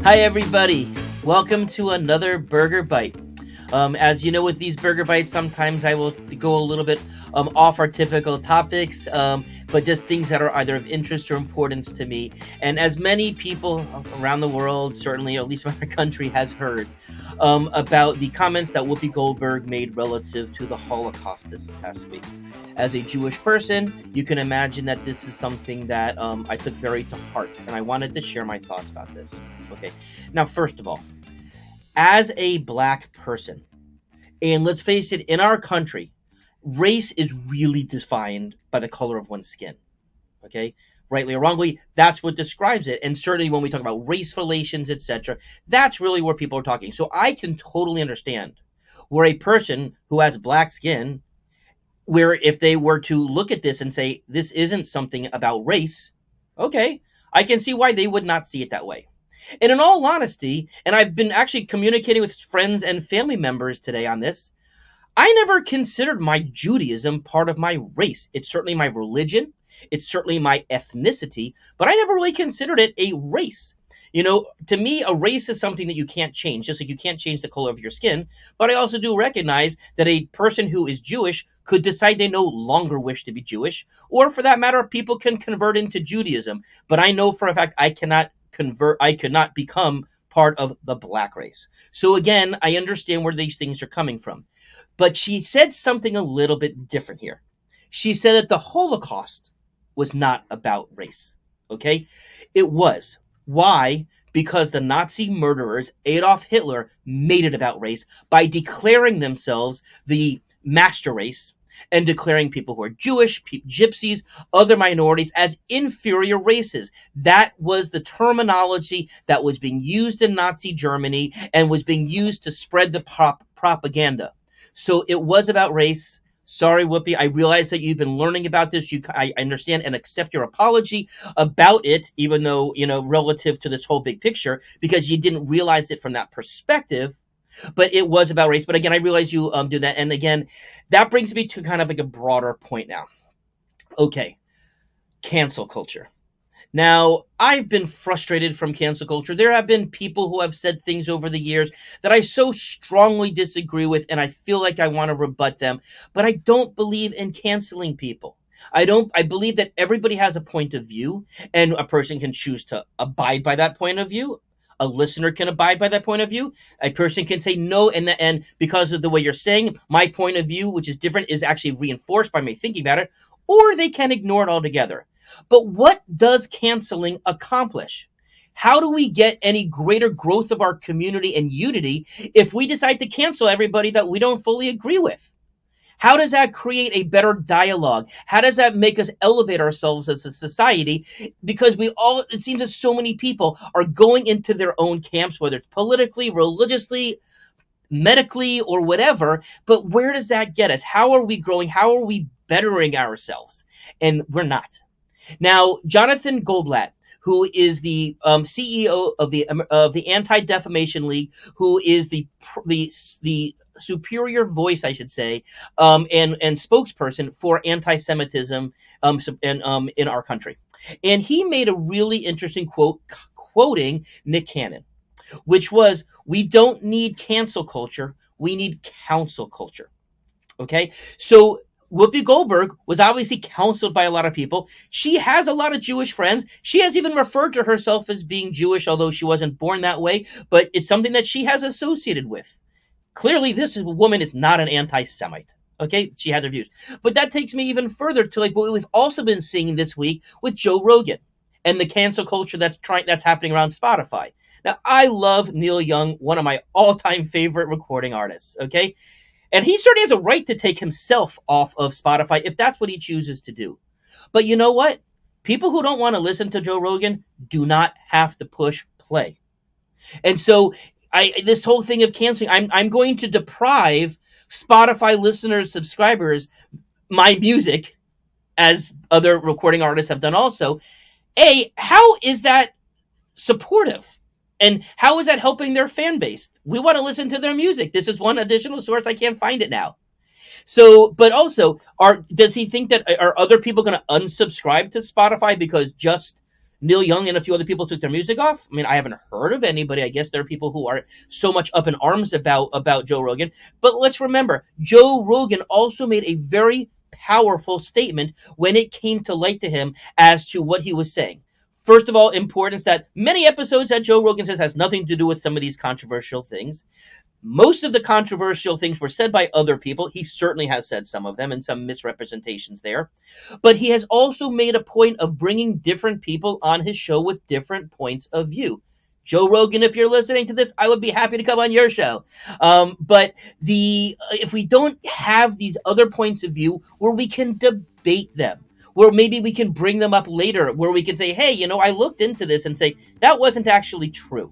Hi, everybody. Welcome to another Berger Bite. As you know, with these Berger Bites, sometimes I will go a little bit off our typical topics, but just things that are either of interest or importance to me. And as many people around the world, certainly, or at least in our country, has heard about the comments that Whoopi Goldberg made relative to the Holocaust this past week. As a Jewish person, you can imagine that this is something that I took very to heart, and I wanted to share my thoughts about this. Okay, now, first of all, as a black person, and let's face it, in our country, race is really defined by the color of one's skin. Okay, rightly or wrongly, that's what describes it. And certainly when we talk about race relations, etc., that's really where people are talking. So I can totally understand where a person who has black skin, where if they were to look at this and say, this isn't something about race, okay, I can see why they would not see it that way. And in all honesty, and I've been actually communicating with friends and family members today on this, I never considered my Judaism part of my race. It's certainly my religion. It's certainly my ethnicity, but I never really considered it a race. You know, to me, a race is something that you can't change, just like you can't change the color of your skin. But I also do recognize that a person who is Jewish could decide they no longer wish to be Jewish, or for that matter, people can convert into Judaism. But I know for a fact I cannot convert, I could not become part of the black race. So again, I understand where these things are coming from. But she said something a little bit different here. She said that the Holocaust was not about race. Okay? It was. Why? Because the Nazi murderers, Adolf Hitler, made it about race by declaring themselves the master race and declaring people who are Jewish, gypsies, other minorities as inferior races. That was the terminology that was being used in Nazi Germany and was being used to spread the propaganda. So it was about race. Sorry, Whoopi, I realize that you've been learning about this. I understand and accept your apology about it, even though, relative to this whole big picture, because you didn't realize it from that perspective. But it was about race. But again, I realize you do that. And again, that brings me to kind of like a broader point now. Okay, cancel culture. Now, I've been frustrated from cancel culture. There have been people who have said things over the years that I so strongly disagree with, and I feel like I want to rebut them. But I don't believe in canceling people. I believe that everybody has a point of view, and a person can choose to abide by that point of view. A listener can abide by that point of view. A person can say no, and because of the way you're saying, my point of view, which is different, is actually reinforced by me thinking about it, or they can ignore it altogether. But what does canceling accomplish? How do we get any greater growth of our community and unity if we decide to cancel everybody that we don't fully agree with? How does that create a better dialogue? How does that make us elevate ourselves as a society? Because it seems that so many people are going into their own camps, whether it's politically, religiously, medically, or whatever. But where does that get us? How are we growing? How are we bettering ourselves? And we're not. Now, Jonathan Goldblatt, who is the CEO of the Anti-Defamation League, who is the superior voice, I should say, and spokesperson for anti-Semitism in our country, and he made a really interesting quote, quoting Nick Cannon, which was, "We don't need cancel culture; we need counsel culture." Okay, so Whoopi Goldberg was obviously counseled by a lot of people. She has a lot of Jewish friends. She has even referred to herself as being Jewish, although she wasn't born that way, but it's something that she has associated with. Clearly, this woman is not an anti-Semite. Okay, she had her views. But that takes me even further to like what we've also been seeing this week with Joe Rogan and the cancel culture that's happening around Spotify. Now, I love Neil Young, one of my all-time favorite recording artists, okay? And he certainly has a right to take himself off of Spotify if that's what he chooses to do. But you know what? People who don't want to listen to Joe Rogan do not have to push play. And so this whole thing of canceling, I'm going to deprive Spotify listeners, subscribers, my music, as other recording artists have done also. How is that supportive? And how is that helping their fan base? We want to listen to their music. This is one additional source. I can't find it now. So, but also, does he think that are other people going to unsubscribe to Spotify because just Neil Young and a few other people took their music off. I mean, I haven't heard of anybody. I guess there are people who are so much up in arms about Joe Rogan. But let's remember, Joe Rogan also made a very powerful statement when it came to light to him as to what he was saying. First of all, importance that many episodes that Joe Rogan says has nothing to do with some of these controversial things. Most of the controversial things were said by other people. He certainly has said some of them and some misrepresentations there. But he has also made a point of bringing different people on his show with different points of view. Joe Rogan, if you're listening to this, I would be happy to come on your show. But if we don't have these other points of view where we can debate them, where maybe we can bring them up later, where we can say, hey, I looked into this and say, that wasn't actually true.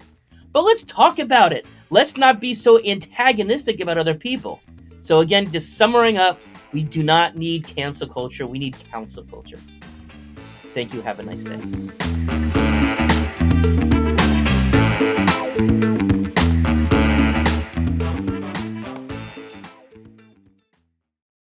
But let's talk about it. Let's not be so antagonistic about other people. So again, just summing up, we do not need cancel culture. We need counsel culture. Thank you. Have a nice day.